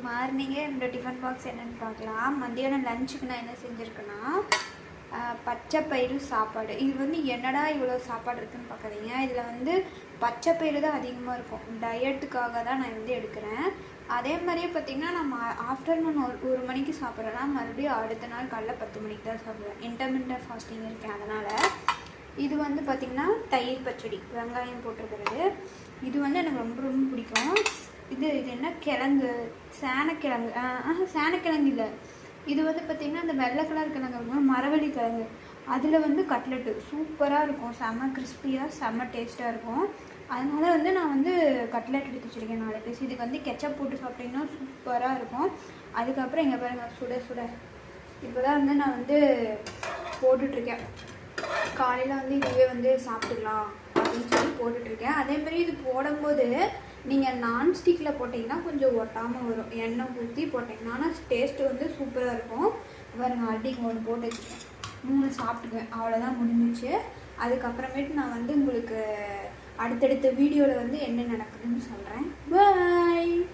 மார்னிங்கே என்னோடய tiffin box என்னென்னு பார்க்கலாம். மத்தியானம் லஞ்சுக்கு நான் என்ன செஞ்சுருக்கேன்னா பச்சை பயிறு சாப்பாடு. இது வந்து என்னடா இவ்வளோ சாப்பாடு இருக்குதுன்னு பார்க்காதீங்க. இதில் வந்து பச்சை பயிறு தான் அதிகமாக இருக்கும். டயட்டுக்காக தான் நான் வந்து எடுக்கிறேன். அதே மாதிரியே பார்த்திங்கன்னா நம்ம ஆஃப்டர்நூன் ஒரு மணிக்கு சாப்பிட்றேன்னா மறுபடியும் அடுத்த நாள் காலைல 10 மணிக்கு தான் சாப்பிட்றேன். இன்டர்மிட்டன்ட் ஃபாஸ்டிங் இருக்கேன். அதனால் இது வந்து பார்த்திங்கன்னா தயிர் பச்சடி, வெங்காயம் போட்டிருக்கிறது. இது வந்து எனக்கு ரொம்ப ரொம்ப பிடிக்கும். இது என்ன கிழங்கு, சேனக்கிழங்கு. சேனக்கிழங்கு இல்லை, இது வந்து பார்த்திங்கன்னா அந்த வெள்ளை கலர் கிழங்கு, மரவள்ளி கிழங்கு. அதில் வந்து கட்லெட்டு சூப்பராக இருக்கும். செம்ம கிறிஸ்பியாக செம்ம டேஸ்ட்டாக இருக்கும். அதனால் வந்து நான் வந்து கட்லெட் எடுத்து வச்சுருக்கேன் 4 பீஸ். இதுக்கு வந்து கெச்சப் போட்டு சாப்பிட்டிங்கன்னா சூப்பராக இருக்கும். அதுக்கப்புறம் இங்கே பாருங்கள், சுட சுட இப்போ தான் வந்து நான் வந்து போட்டுட்ருக்கேன். காலையில் வந்து இதுவே வந்து சாப்பிட்டுக்கலாம் அப்படின்னு சொல்லி போட்டுட்ருக்கேன். அதேமாதிரி இது போடும்போது நீங்கள் நான்ஸ்டிக்கில் போட்டிங்கன்னா கொஞ்சம் ஒட்டாமல் வரும். எண்ணெய் ஊற்றி போட்டிங்கன்னா ஆனால் டேஸ்ட்டு வந்து சூப்பராக இருக்கும். பாருங்கள், அடிக்கு 1 போட்டு வச்சுருக்கேன், 3 சாப்பிட்டுக்குவேன். அவ்வளோதான், முடிஞ்சிச்சு. அதுக்கப்புறமேட்டு நான் வந்து உங்களுக்கு அடுத்தடுத்த வீடியோவில் வந்து என்ன நடக்குதுன்னு சொல்கிறேன்.